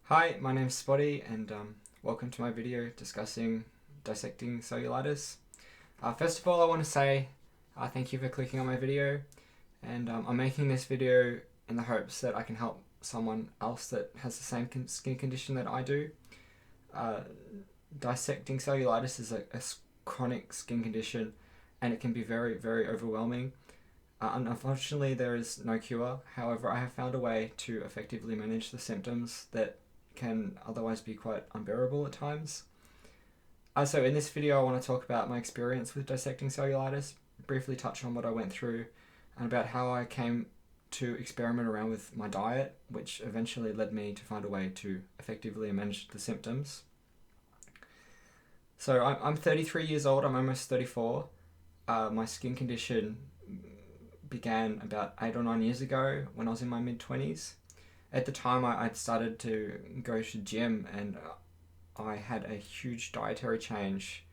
Hi, my name's Spotty and welcome to my video discussing dissecting cellulitis. First of all, I want to say thank you for clicking on my video, and I'm making this video in the hopes that I can help someone else that has the same skin condition that I do. Dissecting cellulitis is a chronic skin condition and it can be very, very overwhelming. Unfortunately, there is no cure. However, I have found a way to effectively manage the symptoms that can otherwise be quite unbearable at times. So in this video I want to talk about my experience with dissecting cellulitis, briefly touch on what I went through, and about how I came to experiment around with my diet, which eventually led me to find a way to effectively manage the symptoms. So I'm 33 years old, I'm almost 34. My skin condition began about 8 or 9 years ago when I was in my mid-20s. At the time, I'd started to go to gym, and I had a huge dietary change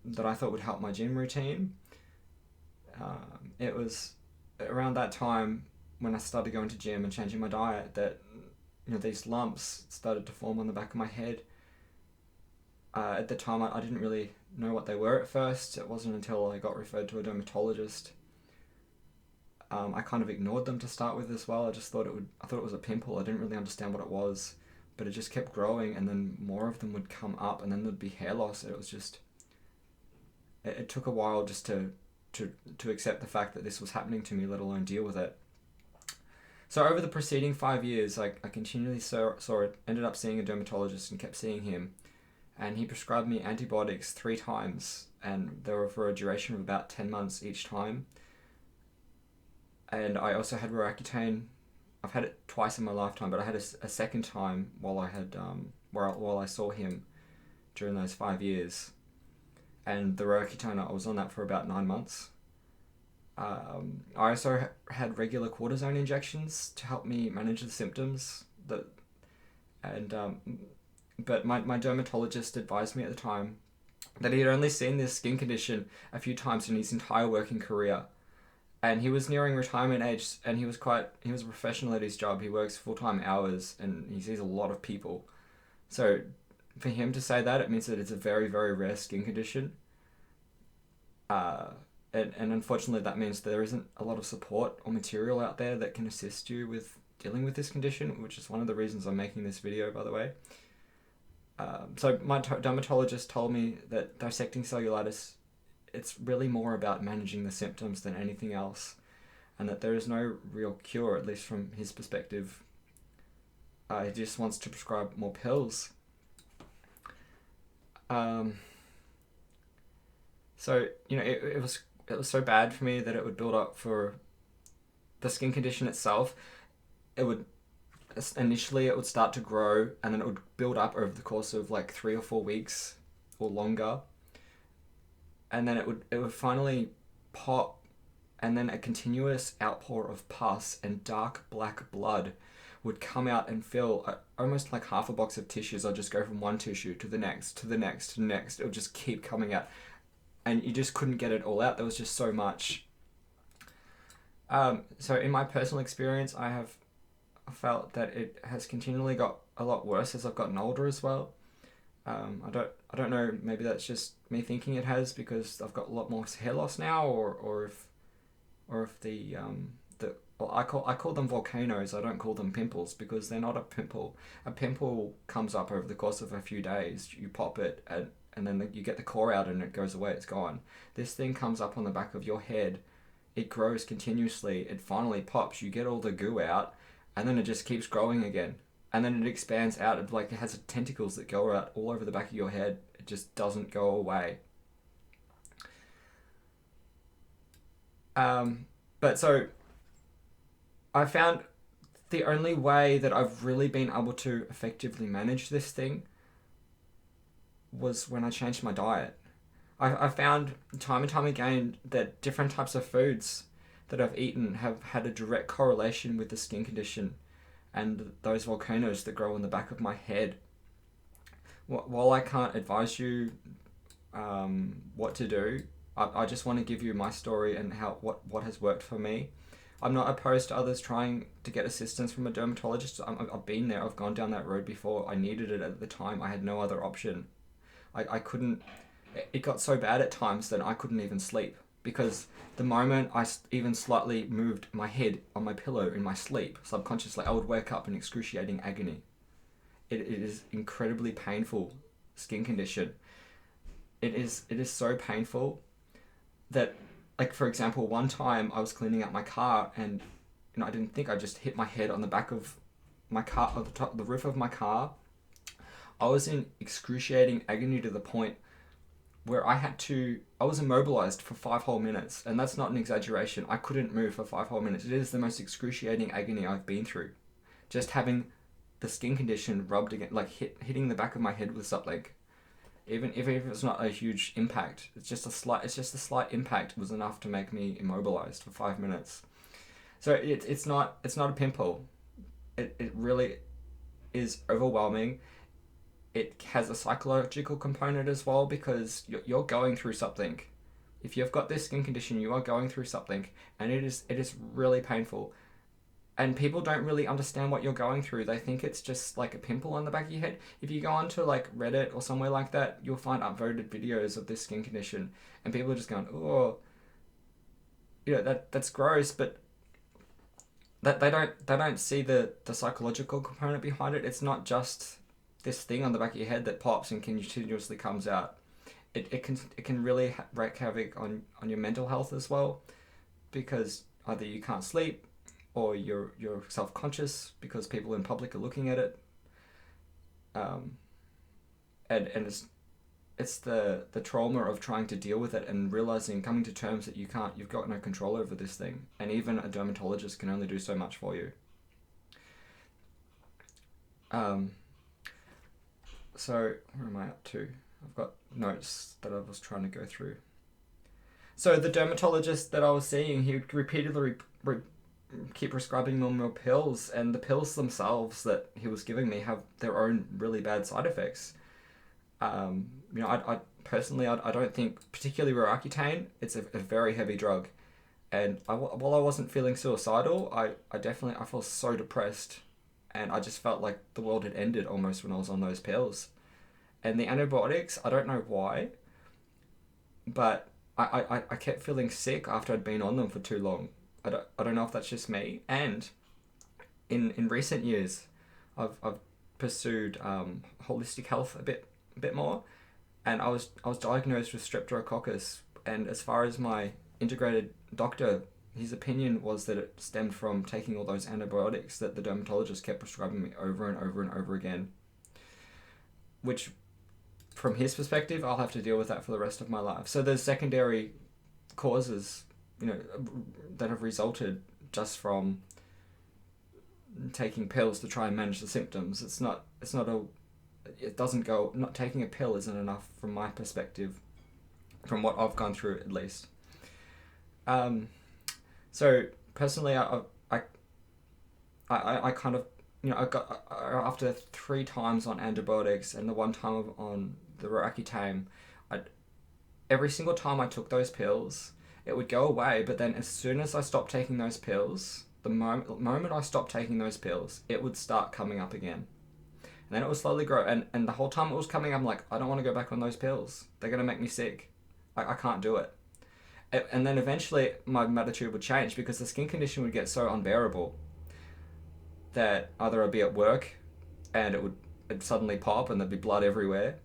that I thought would help my gym routine. It was around that time when I started going to gym and changing my diet that these lumps started to form on the back of my head. At the time, I didn't really know what they were at first. It wasn't until I got referred to a dermatologist. I kind of ignored them to start with as well. I thought it was a pimple. I didn't really understand what it was, but it just kept growing, and then more of them would come up, and then there'd be hair loss. It was just, it took a while just to accept the fact that this was happening to me, let alone deal with it. So over the preceding 5 years, I continually ended up seeing a dermatologist and kept seeing him, and he prescribed me antibiotics 3 times, and they were for a duration of about 10 months each time. And I also had Roaccutane. I've had it twice in my lifetime, but I had a second time while I saw him during those 5 years. And the Roaccutane, I was on that for about 9 months. I also had regular cortisone injections to help me manage the symptoms. But my dermatologist advised me at the time that he had only seen this skin condition a few times in his entire working career. And he was nearing retirement age, and he was a professional at his job. He works full-time hours, and he sees a lot of people. So for him to say that, it means that it's a very, very rare skin condition. And unfortunately, that means there isn't a lot of support or material out there that can assist you with dealing with this condition, which is one of the reasons I'm making this video, by the way. So my dermatologist told me that dissecting cellulitis, it's really more about managing the symptoms than anything else, and that there is no real cure, at least from his perspective. He just wants to prescribe more pills. So it was so bad for me that it would build up for the skin condition itself. It would start to grow, and then it would build up over the course of like 3 or 4 weeks or longer. And then it would finally pop, and then a continuous outpour of pus and dark black blood would come out and fill almost like half a box of tissues. I'd just go from one tissue to the next, to the next, to the next. It would just keep coming out, and you just couldn't get it all out. There was just so much. So in my personal experience, I have felt that it has continually got a lot worse as I've gotten older as well. I don't know, maybe that's just me thinking it has because I've got a lot more hair loss now, or if I call them volcanoes. I don't call them pimples because they're not a pimple. A pimple comes up over the course of a few days. You pop it, and then you get the core out and it goes away, it's gone. This thing comes up on the back of your head. It grows continuously. It finally pops. You get all the goo out, and then it just keeps growing again. And then it expands out. It has tentacles that go out all over the back of your head. It just doesn't go away. But so I found the only way that I've really been able to effectively manage this thing was when I changed my diet. I found time and time again that different types of foods that I've eaten have had a direct correlation with the skin condition and those volcanoes that grow on the back of my head. While I can't advise you what to do, I just want to give you my story and what has worked for me. I'm not opposed to others trying to get assistance from a dermatologist. I've been there. I've gone down that road before. I needed it at the time. I had no other option. I couldn't. It got so bad at times that I couldn't even sleep because the moment I even slightly moved my head on my pillow in my sleep, subconsciously, I would wake up in excruciating agony. It is incredibly painful skin condition. It is so painful that, like, for example, one time I was cleaning up my car and I didn't think, I just hit my head on the back of my car, on the roof of my car. I was in excruciating agony to the point where I was immobilized for 5 whole minutes, and that's not an exaggeration. I couldn't move for 5 whole minutes. It is the most excruciating agony I've been through. Just having the skin condition rubbed against, like hitting the back of my head with something. Even if it's not a huge impact, it's just a slight impact was enough to make me immobilized for 5 minutes. So it's not a pimple. It really is overwhelming. It has a psychological component as well, because you're going through something. If you've got this skin condition, you are going through something, and it is really painful. And people don't really understand what you're going through. They think it's just like a pimple on the back of your head. If you go onto like Reddit or somewhere like that, you'll find upvoted videos of this skin condition, and people are just going, oh, that's gross, but that they don't see the psychological component behind it. It's not just this thing on the back of your head that pops and continuously comes out. It can really wreak havoc on your mental health as well, because either you can't sleep, or you're self-conscious because people in public are looking at it. And it's the trauma of trying to deal with it and realizing, coming to terms that you've got no control over this thing, and even a dermatologist can only do so much for you. So where am I up to? I've got notes that I was trying to go through. So the dermatologist that I was seeing, he would repeatedly keep prescribing more pills, and the pills themselves that he was giving me have their own really bad side effects. I personally, I don't think, particularly Roaccutane, it's a very heavy drug, and while I wasn't feeling suicidal, I felt so depressed, and I just felt like the world had ended almost when I was on those pills. And the antibiotics, I don't know why, but I kept feeling sick after I'd been on them for too long. I don't know if that's just me. And in recent years, I've pursued holistic health a bit more, and I was diagnosed with streptococcus. And as far as my integrated doctor, his opinion was that it stemmed from taking all those antibiotics that the dermatologist kept prescribing me over and over and over again. Which, from his perspective, I'll have to deal with that for the rest of my life. So there's secondary causes, that have resulted just from taking pills to try and manage the symptoms. Not taking a pill isn't enough from my perspective, from what I've gone through at least. So personally, I kind of, I got, after 3 times on antibiotics and the 1 time on the Roaccutane, every single time I took those pills, it would go away, but then as soon as I stopped taking those pills, the moment I stopped taking those pills, it would start coming up again. And then it would slowly grow, and the whole time it was coming, I'm like, I don't want to go back on those pills. They're going to make me sick. I can't do it. And then eventually my attitude would change, because the skin condition would get so unbearable that either I'd be at work and it'd suddenly pop and there'd be blood everywhere,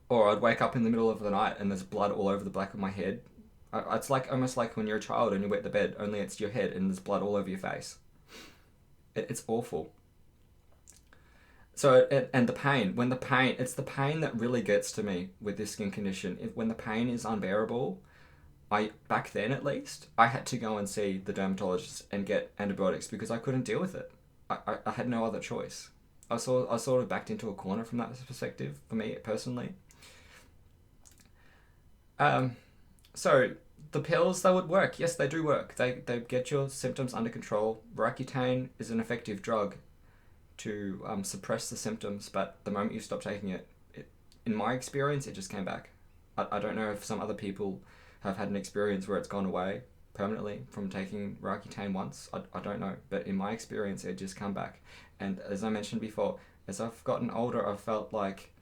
or I'd wake up in the middle of the night and there's blood all over the back of my head. It's almost like when you're a child and you wet the bed, only it's your head and there's blood all over your face. It's awful. So, and the pain, it's the pain that really gets to me with this skin condition. When the pain is unbearable, back then at least, I had to go and see the dermatologist and get antibiotics because I couldn't deal with it. I had no other choice. I sort of backed into a corner from that perspective, for me personally. So the pills, they would work. Yes, they do work. They get your symptoms under control. Roaccutane is an effective drug to suppress the symptoms, but the moment you stop taking it, in my experience, it just came back. I don't know if some other people have had an experience where it's gone away. permanently from taking Roaccutane once. I don't know, but in my experience, it just come back. And as I mentioned before, as I've gotten older, I've felt like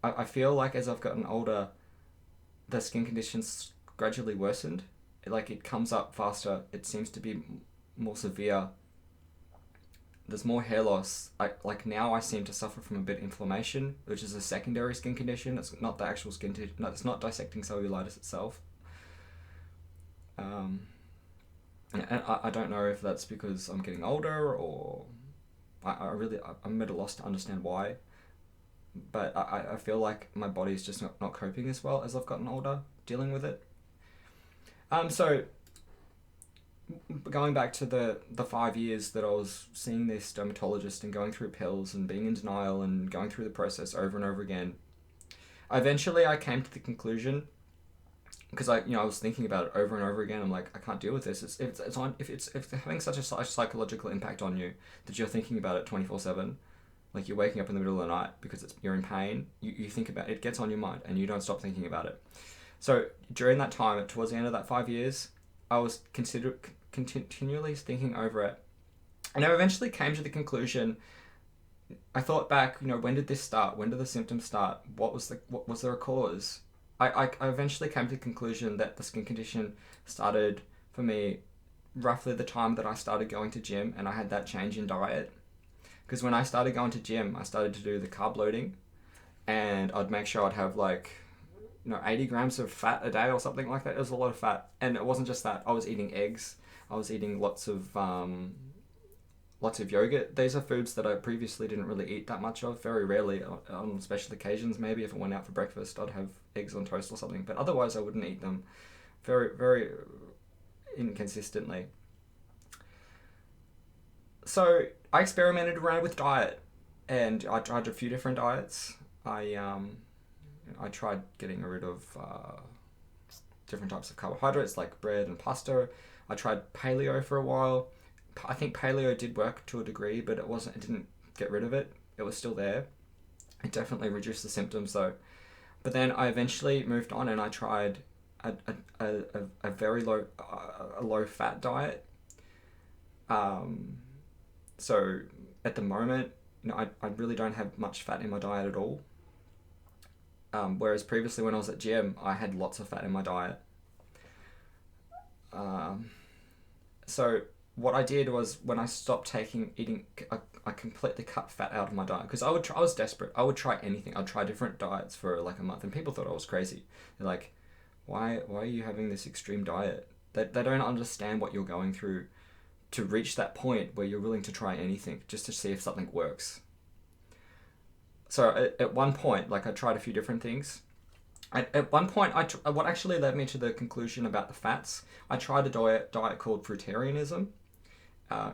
I feel like as I've gotten older, the skin conditions gradually worsened. Like it comes up faster. It seems to be more severe. There's more hair loss. Like now I seem to suffer from a bit of inflammation, which is a secondary skin condition. It's not the actual skin. No, it's not dissecting cellulitis itself. And I don't know if that's because I'm getting older or I'm at a loss to understand why. But I feel like my body's just not coping as well as I've gotten older, dealing with it. So going back to the 5 years that I was seeing this dermatologist and going through pills and being in denial and going through the process over and over again, eventually I came to the conclusion, because I was thinking about it over and over again. I'm like, I can't deal with this. If it's having such a psychological impact on you that you're thinking about it 24/7, like you're waking up in the middle of the night because you're in pain, you think about it, it gets on your mind and you don't stop thinking about it. So during that time, towards the end of that 5 years, I was continually thinking over it, and I eventually came to the conclusion. I thought back, when did this start? When did the symptoms start? What was there a cause? I eventually came to the conclusion that the skin condition started for me roughly the time that I started going to gym and I had that change in diet. Because when I started going to gym, I started to do the carb loading, and I'd make sure I'd have 80 grams of fat a day or something like that. It was a lot of fat. And it wasn't just that. I was eating eggs. I was eating lots of yogurt. These are foods that I previously didn't really eat that much of. Very rarely, on special occasions, maybe if I went out for breakfast, I'd have eggs on toast or something. But otherwise, I wouldn't eat them very, very inconsistently. So I experimented around with diet, and I tried a few different diets. I tried getting rid of different types of carbohydrates like bread and pasta. I tried paleo for a while. I think paleo did work to a degree, but it didn't get rid of it. It was still there. It definitely reduced the symptoms though. But then I eventually moved on and I tried a very low fat diet. So at the moment, I really don't have much fat in my diet at all. Whereas previously when I was at gym, I had lots of fat in my diet. So what I did was when I stopped eating, I completely cut fat out of my diet because I was desperate. I would try anything. I'd try different diets for like a month, and people thought I was crazy. They're like, why are you having this extreme diet? They don't understand what you're going through to reach that point where you're willing to try anything just to see if something works. So at one point, I tried a few different things. At one point, what actually led me to the conclusion about the fats, I tried a diet called fruitarianism.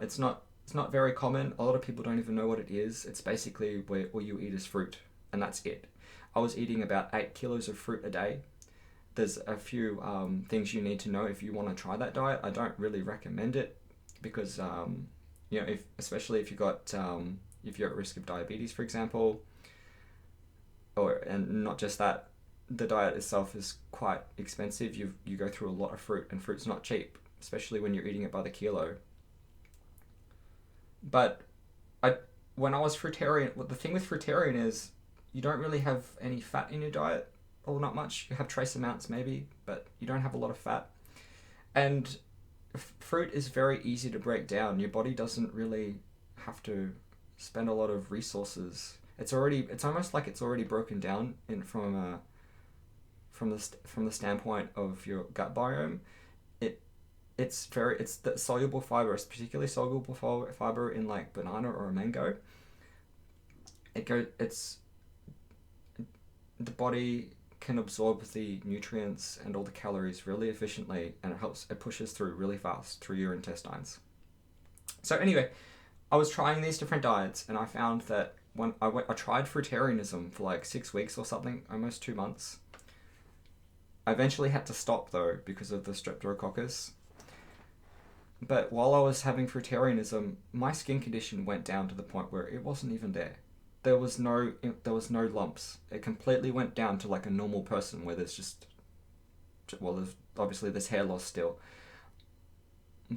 It's not very common. A lot of people don't even know what it is. It's basically where all you eat is fruit, and that's it. I was eating about 8 kilos of fruit a day. There's a few things you need to know if you want to try that diet. I don't really recommend it because especially if you're at risk of diabetes, for example, and not just that, the diet itself is quite expensive. You go through a lot of fruit, and fruit's not cheap, especially when you're eating it by the kilo. But when I was fruitarian, the thing with fruitarian is you don't really have any fat in your diet, or not much. You have trace amounts maybe, but you don't have a lot of fat. And fruit is very easy to break down. Your body doesn't really have to spend a lot of resources. It's almost like it's already broken down from the standpoint of your gut biome. It's the soluble fiber, it's particularly soluble fiber in like banana or a mango. The body can absorb the nutrients and all the calories really efficiently, and it pushes through really fast through your intestines. So anyway, I was trying these different diets, and I found that when I tried fruitarianism for like 6 weeks or something, almost 2 months. I eventually had to stop though because of the streptococcus. But while I was having fruitarianism, my skin condition went down to the point where it wasn't even there. There was no lumps. It completely went down to like a normal person where there's obviously there's hair loss still.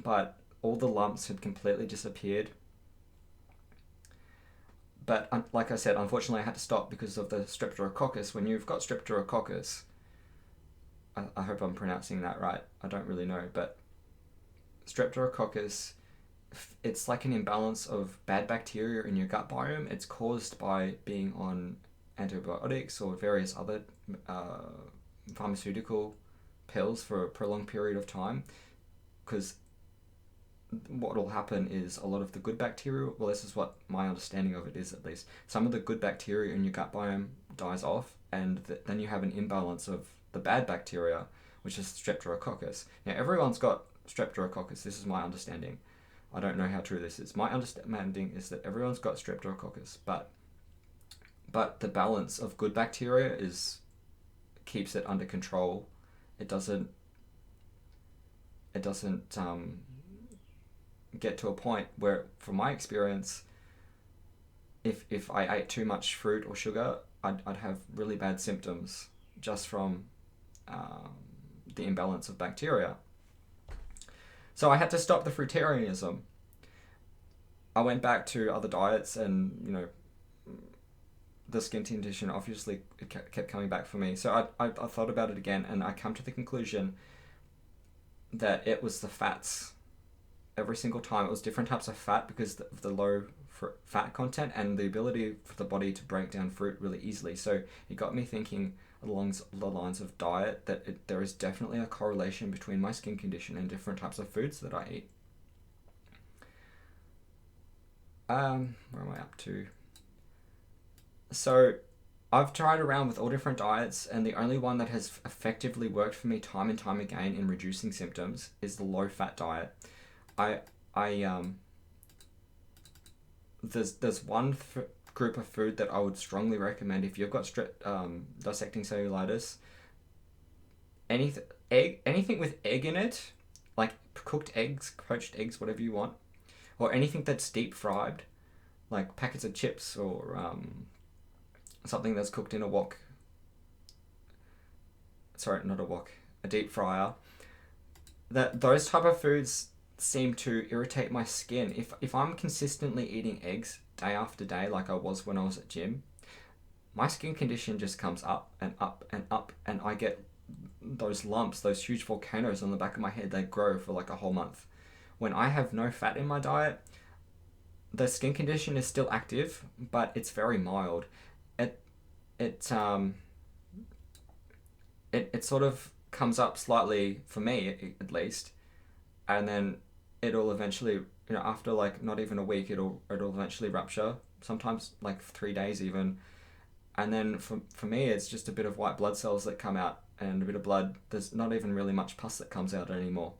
but all the lumps had completely disappeared. But like I said, unfortunately I had to stop because of the streptococcus. When you've got streptococcus, I hope I'm pronouncing that right, I don't really know, but streptococcus, it's like an imbalance of bad bacteria in your gut biome. It's caused by being on antibiotics or various other pharmaceutical pills for a prolonged period of time, because what will happen is a lot of the good bacteria, well, this is what my understanding of it is at least, some of the good bacteria in your gut biome dies off, and then you have an imbalance of the bad bacteria, which is streptococcus. Now, everyone's got streptococcus, this is my understanding. I don't know how true this is. My understanding is that everyone's got streptococcus, but the balance of good bacteria keeps it under control. It doesn't get to a point where, from my experience, if I ate too much fruit or sugar, I'd have really bad symptoms just from the imbalance of bacteria. So I had to stop the fruitarianism. I went back to other diets, and the skin condition obviously kept coming back for me. So I thought about it again, and I come to the conclusion that it was the fats. Every single time it was different types of fat because of the low fat content and the ability for the body to break down fruit really easily. So it got me thinking along the lines of diet that there is definitely a correlation between my skin condition and different types of foods that I eat. Where am I up to? So I've tried around with all different diets, and the only one that has effectively worked for me time and time again in reducing symptoms is the low-fat diet. There's one group of food that I would strongly recommend if you've got dissecting cellulitis. Anything with egg in it, like cooked eggs, poached eggs, whatever you want, or anything that's deep fried, like packets of chips or something that's cooked in a wok. Sorry, not a wok, a deep fryer. Those type of foods seem to irritate my skin. If I'm consistently eating eggs day after day, like I was when I was at gym, my skin condition just comes up and up and up, and I get those lumps, those huge volcanoes on the back of my head. They grow for like a whole month. When I have no fat in my diet, the skin condition is still active, but it's very mild. It sort of comes up slightly for me at least, and then it'll eventually, after like not even a week, it'll eventually rupture. Sometimes like 3 days even, and then for me it's just a bit of white blood cells that come out and a bit of blood. There's not even really much pus that comes out anymore.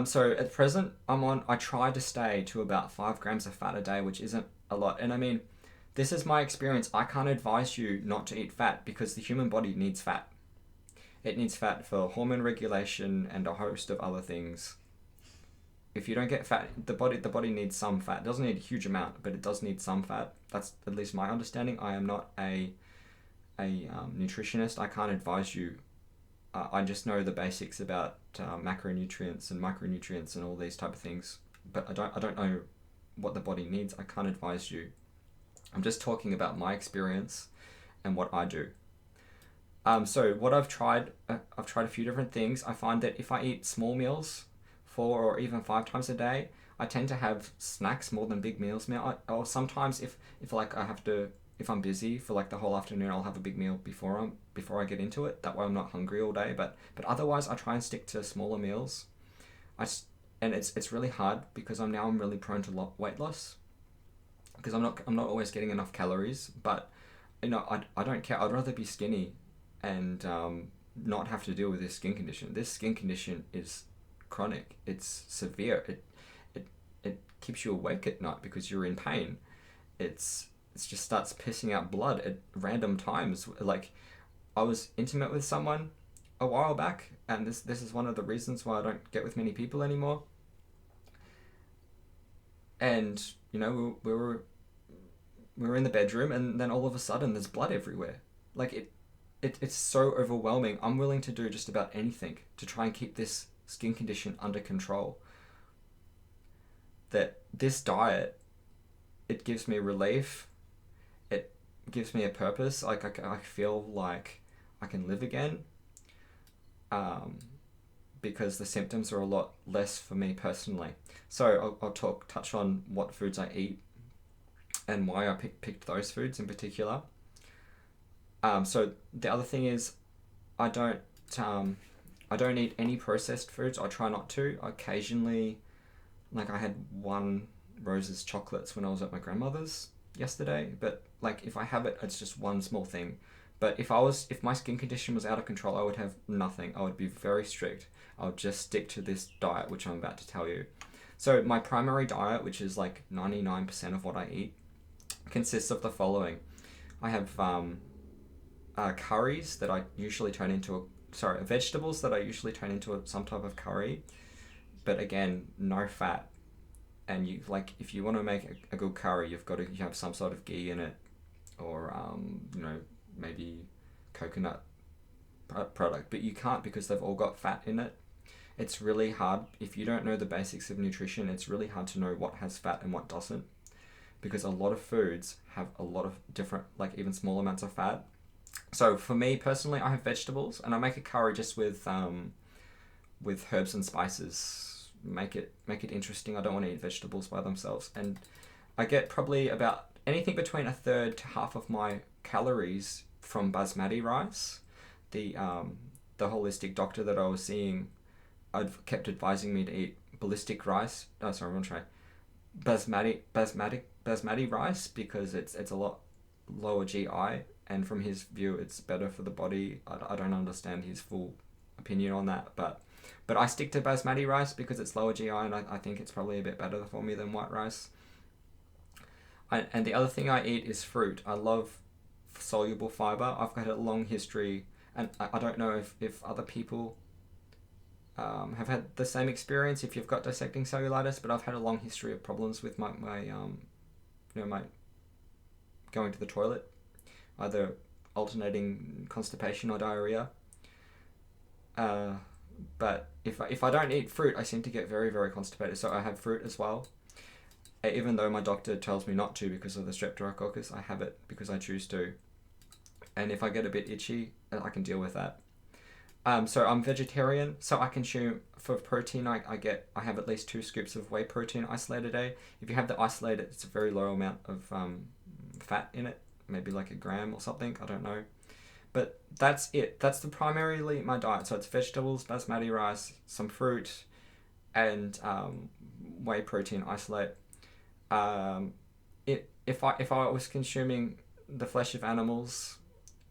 So at present I try to stay to about 5 grams of fat a day, which isn't a lot. And I mean, this is my experience. I can't advise you not to eat fat because the human body needs fat. It needs fat for hormone regulation and a host of other things. If you don't get fat, the body needs some fat. It doesn't need a huge amount, but it does need some fat. That's at least my understanding. I am not a nutritionist. I can't advise you. I just know the basics about macronutrients and micronutrients and all these type of things, but I don't know what the body needs. I can't advise you. I'm just talking about my experience and what I do. So what I've tried a few different things. I find that if I eat small meals 4 or even 5 times a day, I tend to have snacks more than big meals now. Or sometimes if I'm busy for like the whole afternoon, I'll have a big meal before I get into it. That way I'm not hungry all day. But otherwise, I try and stick to smaller meals. And it's really hard because I'm really prone to weight loss because I'm not always getting enough calories. But I don't care. I'd rather be skinny and not have to deal with this skin condition. This skin condition is chronic. It's severe. It keeps you awake at night because you're in pain. It just starts pissing out blood at random times. Like, I was intimate with someone a while back, and this is one of the reasons why I don't get with many people anymore. And we were in the bedroom, and then all of a sudden there's blood everywhere. Like it's so overwhelming. I'm willing to do just about anything to try and keep this skin condition under control. That this diet, it gives me relief, it gives me a purpose, like I feel like I can live again, because the symptoms are a lot less for me personally. So I'll touch on what foods I eat and why I picked those foods in particular. So the other thing is, I don't eat any processed foods. I try not to. Occasionally, like I had one Rose's chocolates when I was at my grandmother's yesterday, but like if I have it, it's just one small thing. But if my skin condition was out of control, I would have nothing. I would be very strict. I would just stick to this diet, which I'm about to tell you. So my primary diet, which is like 99% of what I eat, consists of the following. I have curries that I usually turn into vegetables that I usually turn into some type of curry, but again, no fat. And you like, if you want to make a good curry, you've got to have some sort of ghee in it, or maybe coconut product, but you can't because they've all got fat in it. It's really hard if you don't know the basics of nutrition. It's really hard to know what has fat and what doesn't, because a lot of foods have a lot of different, like even small amounts of fat. So for me personally, I have vegetables, and I make a curry just with herbs and spices. Make it interesting. I don't want to eat vegetables by themselves, and I get probably about anything between a third to half of my calories from basmati rice. The holistic doctor that I was seeing, I'd kept advising me to eat ballistic rice. Oh, sorry, I'm gonna try basmati rice, because it's a lot lower GI, and from his view, it's better for the body. I don't understand his full opinion on that, but I stick to basmati rice because it's lower GI, and I think it's probably a bit better for me than white rice. And the other thing I eat is fruit. I love soluble fiber. I've got a long history, and I don't know if other people have had the same experience if you've got dissecting cellulitis, but I've had a long history of problems with my going to the toilet, either alternating constipation or diarrhea. But if I don't eat fruit, I seem to get very, very constipated. So I have fruit as well. Even though my doctor tells me not to because of the streptococcus, I have it because I choose to. And if I get a bit itchy, I can deal with that. So I'm vegetarian, so I consume, for protein, I have at least 2 scoops of whey protein isolate a day. If you have the isolate, it's a very low amount of fat in it, maybe like a gram or something, I don't know. But that's it. That's primarily my diet. So it's vegetables, basmati rice, some fruit, and whey protein isolate. If I was consuming the flesh of animals,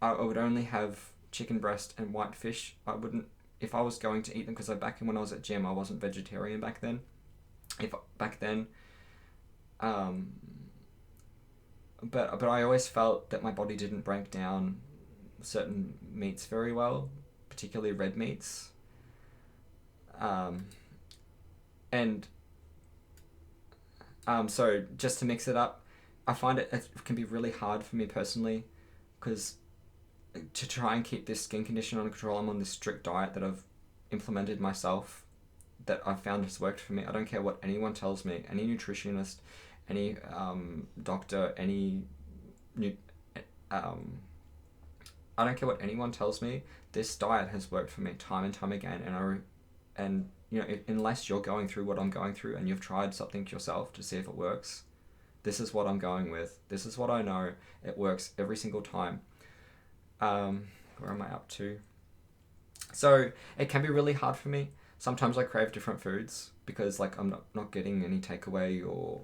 I would only have chicken breast and white fish. I wouldn't, if I was going to eat them, because back when I was at gym, I wasn't vegetarian back then. But I always felt that my body didn't break down certain meats very well, particularly red meats. So just to mix it up, I find it can be really hard for me personally, because to try and keep this skin condition under control, I'm on this strict diet that I've implemented myself, that I've found has worked for me. I don't care what anyone tells me, any nutritionist, any doctor, I don't care what anyone tells me. This diet has worked for me time and time again, and unless you're going through what I'm going through and you've tried something yourself to see if it works, this is what I'm going with. This is what I know. It works every single time. Where am I up to? So it can be really hard for me. Sometimes I crave different foods because I'm not getting any takeaway or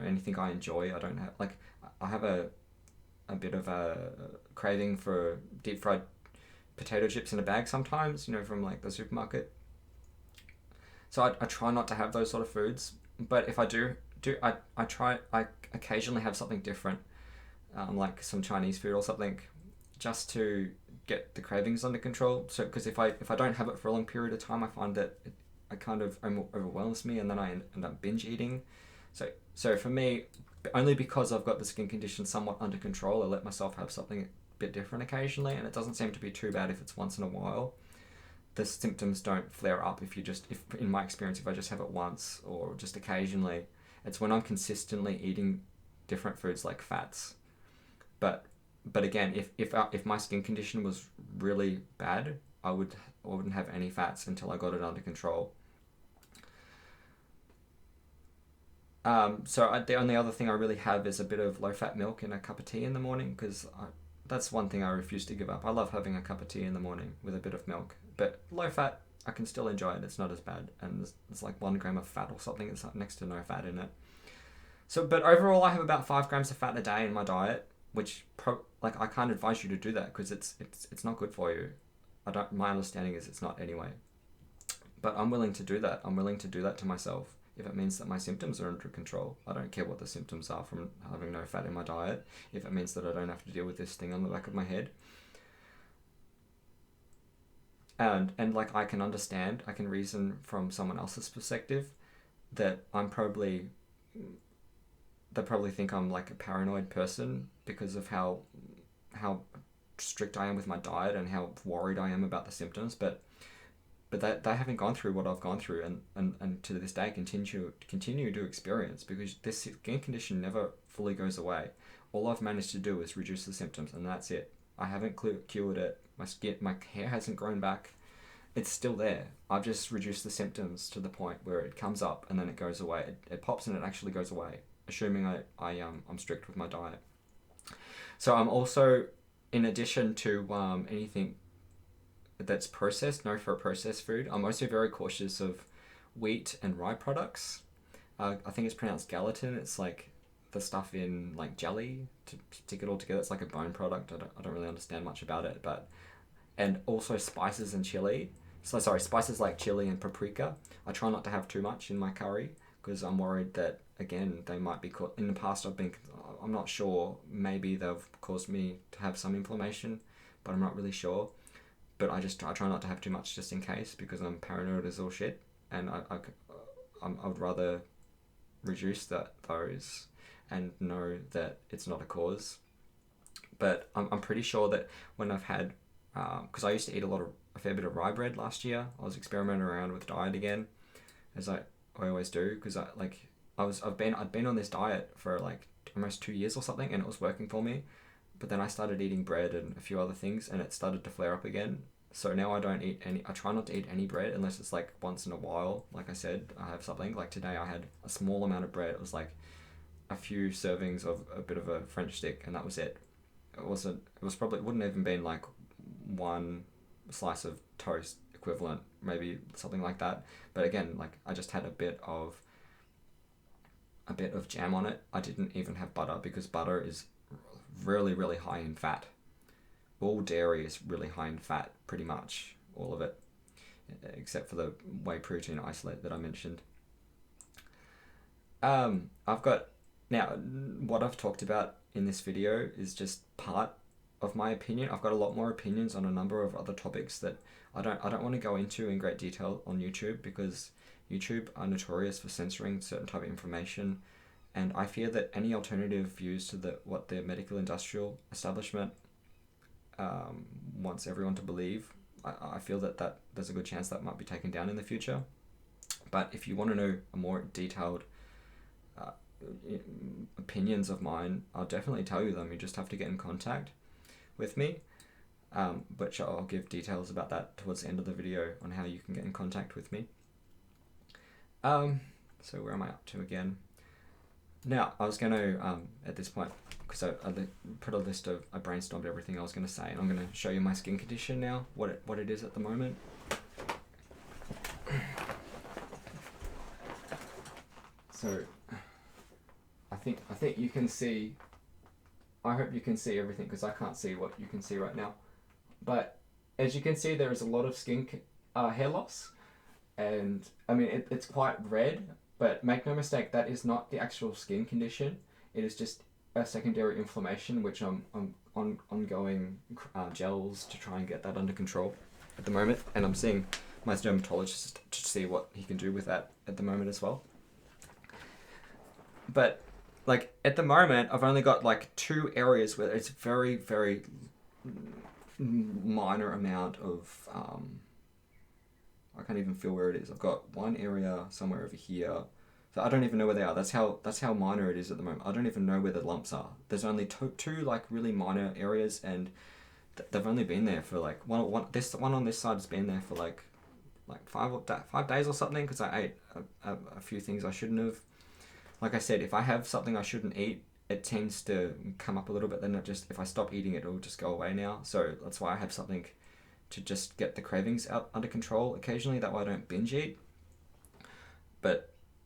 anything I enjoy. I have a bit of a craving for deep fried potato chips in a bag sometimes, from the supermarket. So I try not to have those sort of foods, but if I do I occasionally have something different, like some Chinese food or something, just to get the cravings under control. So because if I don't have it for a long period of time, I find that it kind of overwhelms me, and then I end up binge eating. So for me, only because I've got the skin condition somewhat under control, I let myself have something a bit different occasionally, and it doesn't seem to be too bad if it's once in a while. the symptoms don't flare up if in my experience, if I just have it once or just occasionally. It's when I'm consistently eating different foods like fats. But again, if my skin condition was really bad, I wouldn't have any fats until I got it under control. So the only other thing I really have is a bit of low-fat milk in a cup of tea in the morning, because that's one thing I refuse to give up. I love having a cup of tea in the morning with a bit of milk, but low-fat, I can still enjoy it. It's not as bad, and there's like 1 gram of fat or something. It's next to no fat in it. So, but overall, I have about 5 grams of fat a day in my diet, which I can't advise you to do that because it's not good for you. My understanding is it's not anyway. But I'm willing to do that. I'm willing to do that to myself if it means that my symptoms are under control. I don't care what the symptoms are from having no fat in my diet. If it means that I don't have to deal with this thing on the back of my head. And like, I can understand, I can reason from someone else's perspective that they probably think I'm like a paranoid person because of how strict I am with my diet and how worried I am about the symptoms, but they haven't gone through what I've gone through, and to this day continue to experience, because this skin condition never fully goes away. All I've managed to do is reduce the symptoms, and that's it. I haven't cured it. My hair hasn't grown back. It's still there. I've just reduced the symptoms to the point where it comes up and then it goes away. It pops and it actually goes away, assuming I'm strict with my diet. So I'm also, in addition to anything that's processed, no for processed food, I'm also very cautious of wheat and rye products. I think it's pronounced gelatin. It's like the stuff in like jelly to stick it all together. It's like a bone product. I don't really understand much about it, and also spices and chili. Spices like chili and paprika. I try not to have too much in my curry because I'm worried that, again, they might be in the past I'm not sure, maybe they've caused me to have some inflammation, but I'm not really sure. But I try not to have too much just in case, because I'm paranoid as all shit, and I would rather reduce those and know that it's not a cause. But I'm pretty sure that when I've had, because I used to eat a fair bit of rye bread last year. I was experimenting around with diet again, as I always do, because I'd been on this diet for like almost 2 years or something, and it was working for me. But then I started eating bread and a few other things, and it started to flare up again. So now I try not to eat any bread unless it's like once in a while. Like I said, I have something. Like today I had a small amount of bread. It was like a few servings of a bit of a French stick, and that was it. It wouldn't even been like 1 slice of toast equivalent, maybe something like that. But again, like, I just had a bit of jam on it. I didn't even have butter, because butter is really, really high in fat. All dairy is really high in fat, pretty much all of it, except for the whey protein isolate that I mentioned. Now, what I've talked about in this video is just part of my opinion. I've got a lot more opinions on a number of other topics that I don't want to go into in great detail on YouTube, because YouTube are notorious for censoring certain type of information, and I fear that any alternative views to what the medical industrial establishment wants everyone to believe, I feel that there's a good chance that might be taken down in the future. But if you want to know a more detailed opinions of mine, I'll definitely tell you them. You just have to get in contact with me, but I'll give details about that towards the end of the video on how you can get in contact with me. So where am I up to again? Now, I was going to, at this point, because I put a list of, I brainstormed everything I was going to say, and I'm going to show you my skin condition now, what it is at the moment. So, I think you can see, I hope you can see everything, because I can't see what you can see right now. But as you can see, there is a lot of hair loss, and I mean, it's quite red, but make no mistake, that is not the actual skin condition. It is just a secondary inflammation, which I'm ongoing gels to try and get that under control at the moment, and I'm seeing my dermatologist to see what he can do with that at the moment as well. But like, at the moment, I've only got like 2 areas where it's very, very minor amount of I can't even feel where it is. I've got one area somewhere over here. So I don't even know where they are. That's how minor it is at the moment. I don't even know where the lumps are. There's only two like really minor areas, and they've only been there for like this one on this side has been there for like 5 days or something, because I ate a few things I shouldn't have. Like I said, if I have something I shouldn't eat, it tends to come up a little bit. Then if I stop eating it, it'll just go away now. So that's why I have something to just get the cravings out under control occasionally. That way I don't binge eat.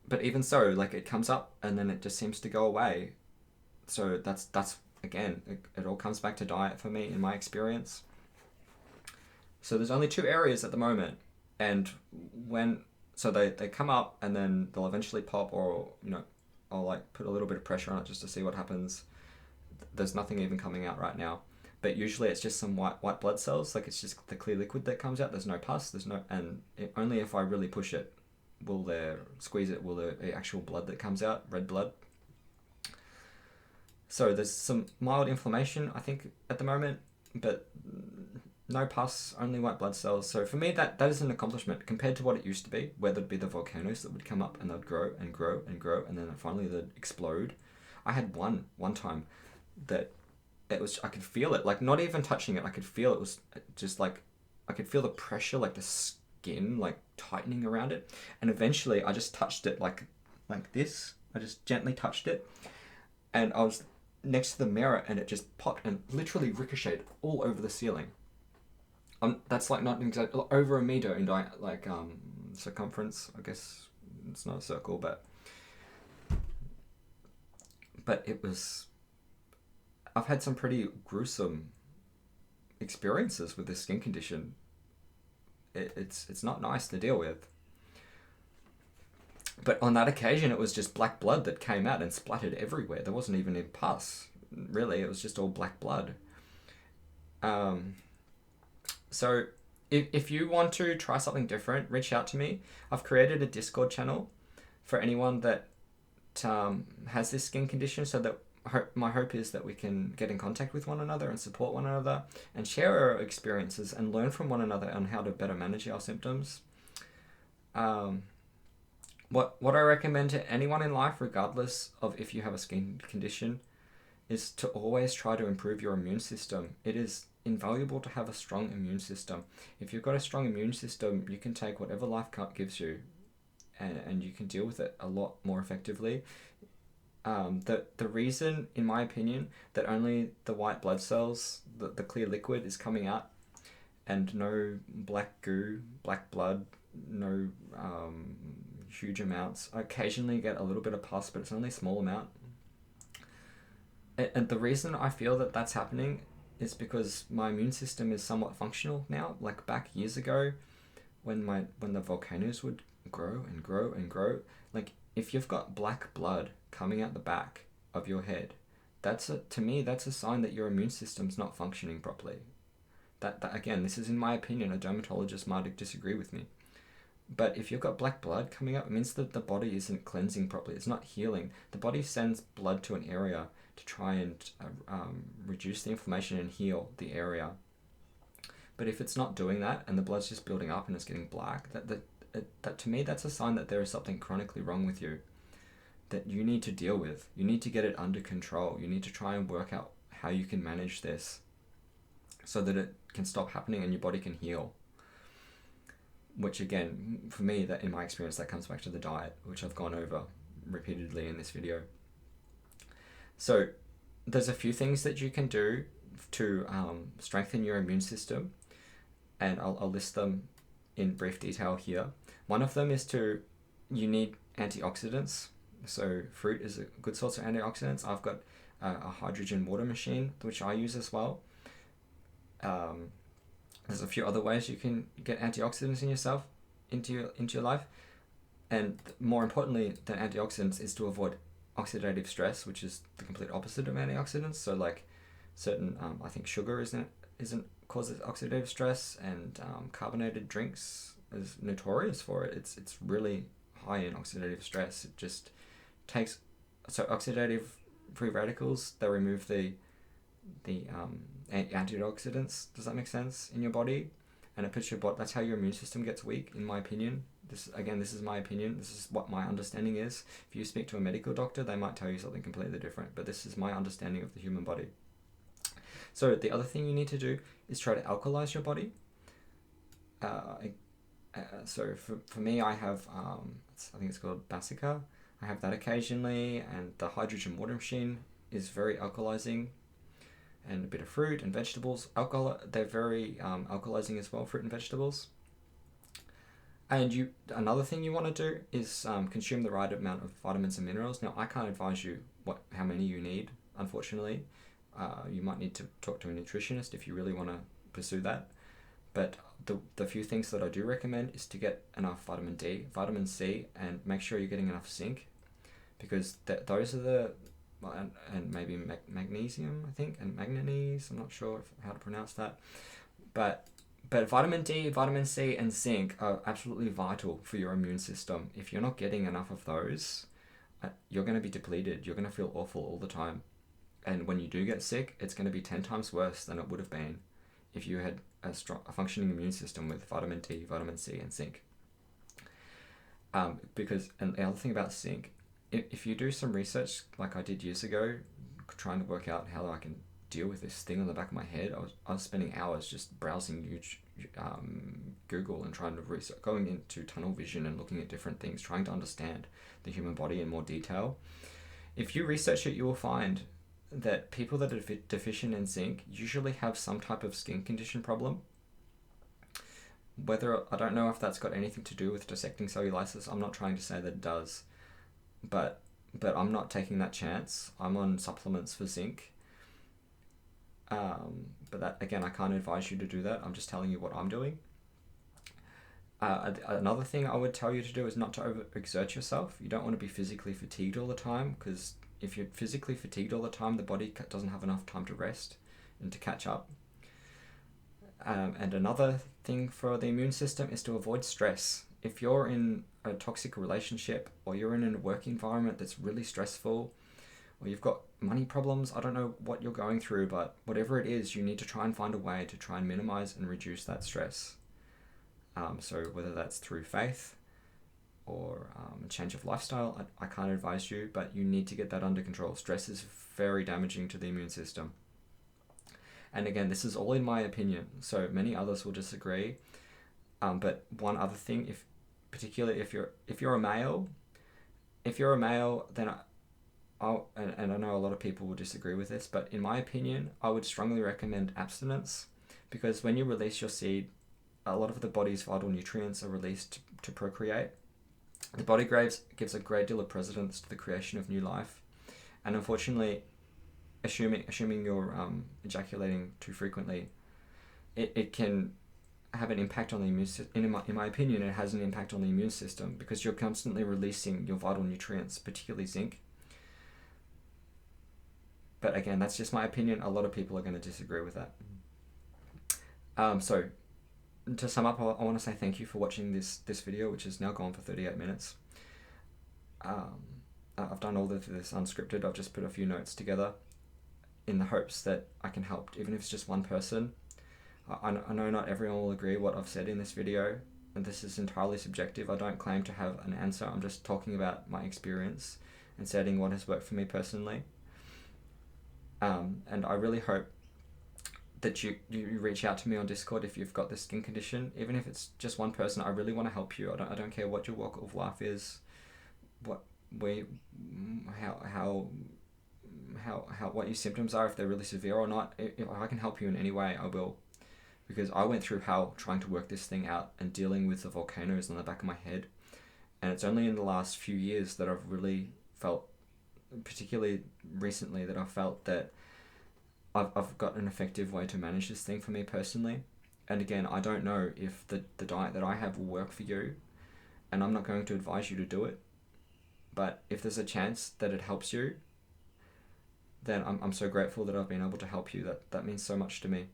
But even so, like, it comes up and then it just seems to go away. So that's again, it all comes back to diet for me in my experience. So there's only 2 areas at the moment, and they come up and then they'll eventually pop, or I'll like put a little bit of pressure on it just to see what happens. There's nothing even coming out right now, but usually it's just some white blood cells. Like, it's just the clear liquid that comes out. There's no pus. Only if I really push it will there actual blood that comes out, red blood. So there's some mild inflammation, I think, at the moment, but no pus, only white blood cells. So for me, that is an accomplishment compared to what it used to be, where there'd be the volcanoes that would come up and they'd grow and grow and grow, and then finally they'd explode. I had one time that it was, I could feel it, like, not even touching it, I could feel it was just like, I could feel the pressure, like the skin like tightening around it, and eventually I just touched it like this. I just gently touched it, and I was next to the mirror, and it just popped and literally ricocheted all over the ceiling. That's like not exactly over a meter in circumference. I guess it's not a circle, but it was. I've had some pretty gruesome experiences with this skin condition. It's not nice to deal with. But on that occasion, it was just black blood that came out and splattered everywhere. There wasn't even any pus, really. It was just all black blood. So if you want to try something different, reach out to me. I've created a Discord channel for anyone that has this skin condition, so that my hope is that we can get in contact with one another and support one another and share our experiences and learn from one another on how to better manage our symptoms. What I recommend to anyone in life, regardless of if you have a skin condition, is to always try to improve your immune system. It is invaluable to have a strong immune system. If you've got a strong immune system, you can take whatever life gives you and you can deal with it a lot more effectively. The reason, in my opinion, that only the white blood cells, the clear liquid, is coming out, and no black goo, black blood, no huge amounts. I occasionally get a little bit of pus, but it's only a small amount. And the reason I feel that that's happening is because my immune system is somewhat functional now. Like, back years ago, when the volcanoes would grow and grow and grow, like, if you've got black blood coming out the back of your head, to me that's a sign that your immune system's not functioning properly. That again, this is in my opinion. A dermatologist might disagree with me, but if you've got black blood coming up, it means that the body isn't cleansing properly. It's not healing. The body sends blood to an area to try and reduce the inflammation and heal the area. But if it's not doing that and the blood's just building up and it's getting black, that to me, that's a sign that there is something chronically wrong with you that you need to deal with. You need to get it under control. You need to try and work out how you can manage this so that it can stop happening and your body can heal. Which, again, for me, that in my experience, that comes back to the diet, which I've gone over repeatedly in this video. So there's a few things that you can do to strengthen your immune system, and I'll list them in brief detail here. One of them is you need antioxidants. So fruit is a good source of antioxidants. I've got a hydrogen water machine, which I use as well. There's a few other ways you can get antioxidants into your life. And more importantly than antioxidants is to avoid oxidative stress, which is the complete opposite of antioxidants. So like certain, I think sugar isn't causes oxidative stress, and carbonated drinks is notorious for it. It's really high in oxidative stress. It just takes, so oxidative free radicals, they remove the antioxidants, does that make sense, in your body, and it puts your body. That's how your immune system gets weak, in my opinion. This is my opinion. This is what my understanding is. If you speak to a medical doctor, they might tell you something completely different, but this is my understanding of the human body. So the other thing you need to do is try to alkalize your body. So for me, I have, I think it's called Bassica. I have that occasionally, and the hydrogen water machine is very alkalizing, and a bit of fruit and vegetables. They're very alkalizing as well, fruit and vegetables. And another thing you want to do is consume the right amount of vitamins and minerals. Now, I can't advise you how many you need, unfortunately. You might need to talk to a nutritionist if you really want to pursue that. But the few things that I do recommend is to get enough vitamin D, vitamin C, and make sure you're getting enough zinc, because those are and maybe magnesium, I think, and manganese. I'm not sure how to pronounce that. But vitamin D, vitamin C, and zinc are absolutely vital for your immune system. If you're not getting enough of those, you're going to be depleted. You're going to feel awful all the time. And when you do get sick, it's going to be 10 times worse than it would have been if you had a functioning immune system with vitamin D, vitamin C, and zinc. And the other thing about zinc, if you do some research like I did years ago, trying to work out how I can deal with this thing on the back of my head, I was spending hours just browsing Google and trying to research, going into tunnel vision and looking at different things, trying to understand the human body in more detail. If you research it, you will find that people that are deficient in zinc usually have some type of skin condition problem. I don't know if that's got anything to do with dissecting cellulitis. I'm not trying to say that it does, but I'm not taking that chance. I'm on supplements for zinc. But that, again, I can't advise you to do that. I'm just telling you what I'm doing. Another thing I would tell you to do is not to overexert yourself. You don't want to be physically fatigued all the time, because if you're physically fatigued all the time, the body doesn't have enough time to rest and to catch up. And another thing for the immune system is to avoid stress. If you're in a toxic relationship, or you're in a work environment that's really stressful, or you've got money problems, I don't know what you're going through, but whatever it is, you need to try and find a way to try and minimize and reduce that stress. So whether that's through faith or a change of lifestyle, I can't advise you, but you need to get that under control. Stress is very damaging to the immune system. And again, this is all in my opinion, so many others will disagree. But one other thing, particularly if you're a male, then and I know a lot of people will disagree with this, but in my opinion, I would strongly recommend abstinence, because when you release your seed, a lot of the body's vital nutrients are released to procreate. The body gives a great deal of precedence to the creation of new life, and unfortunately, assuming you're ejaculating too frequently, it can have an impact on the immune system. In my opinion, it has an impact on the immune system, because you're constantly releasing your vital nutrients, particularly zinc. But again, that's just my opinion. A lot of people are going to disagree with that. So to sum up, I want to say thank you for watching this video, which has now gone for 38 minutes. I've done all of this unscripted. I've just put a few notes together in the hopes that I can help, even if it's just one person. I know not everyone will agree what I've said in this video, and this is entirely subjective. I don't claim to have an answer. I'm just talking about my experience and stating what has worked for me personally. And I really hope that you reach out to me on Discord if you've got this skin condition, even if it's just one person. I really want to help you. I don't care what your walk of life is, what your symptoms are, if they're really severe or not. If I can help you in any way, I will, because I went through hell trying to work this thing out and dealing with the volcanoes on the back of my head. And it's only in the last few years that I've really felt, particularly recently, that I've felt that I've got an effective way to manage this thing for me personally. And again, I don't know if the diet that I have will work for you, and I'm not going to advise you to do it. But if there's a chance that it helps you, then I'm so grateful that I've been able to help you. That means so much to me.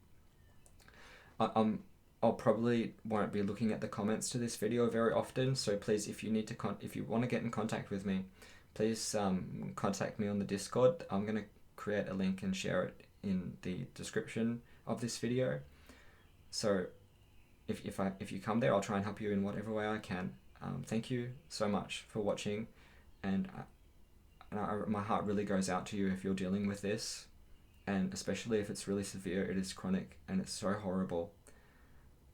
I'll probably won't be looking at the comments to this video very often, so please, if you want to get in contact with me, please contact me on the Discord. I'm going to create a link and share it in the description of this video. So if you come there, I'll try and help you in whatever way I can. Thank you so much for watching, and my heart really goes out to you if you're dealing with this, and especially if it's really severe. It is chronic and it's so horrible,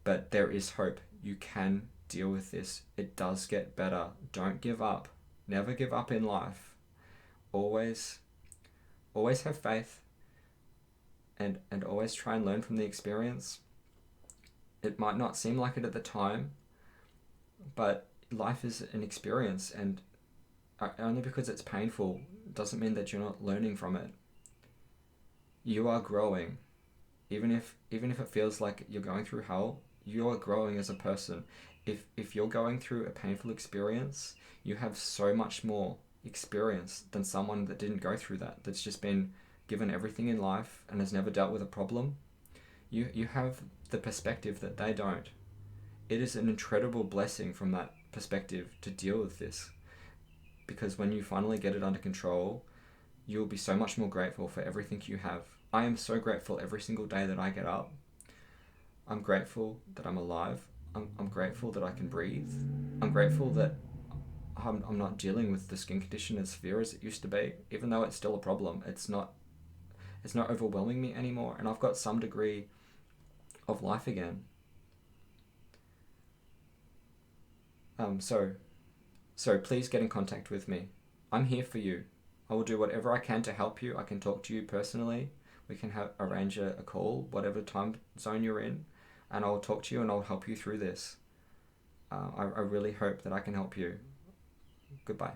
but there is hope. You can deal with this. It does get better. Don't give up. Never give up in life. Always have faith, and always try and learn from the experience. It might not seem like it at the time, but life is an experience, and only because it's painful doesn't mean that you're not learning from it. You are growing. Even if it feels like you're going through hell, you are growing as a person. If you're going through a painful experience, you have so much more experience than someone that didn't go through that, that's just been given everything in life and has never dealt with a problem. You have the perspective that they don't. It is an incredible blessing from that perspective to deal with this, because when you finally get it under control, you'll be so much more grateful for everything you have. I am so grateful every single day that I get up. I'm grateful that I'm alive. I'm grateful that I can breathe. I'm grateful that I'm not dealing with the skin condition as severe as it used to be, even though it's still a problem. It's not overwhelming me anymore, and I've got some degree of life again. So please get in contact with me. I'm here for you. I will do whatever I can to help you. I can talk to you personally. We can arrange a call, whatever time zone you're in, and I'll talk to you and I'll help you through this. I really hope that I can help you. Goodbye.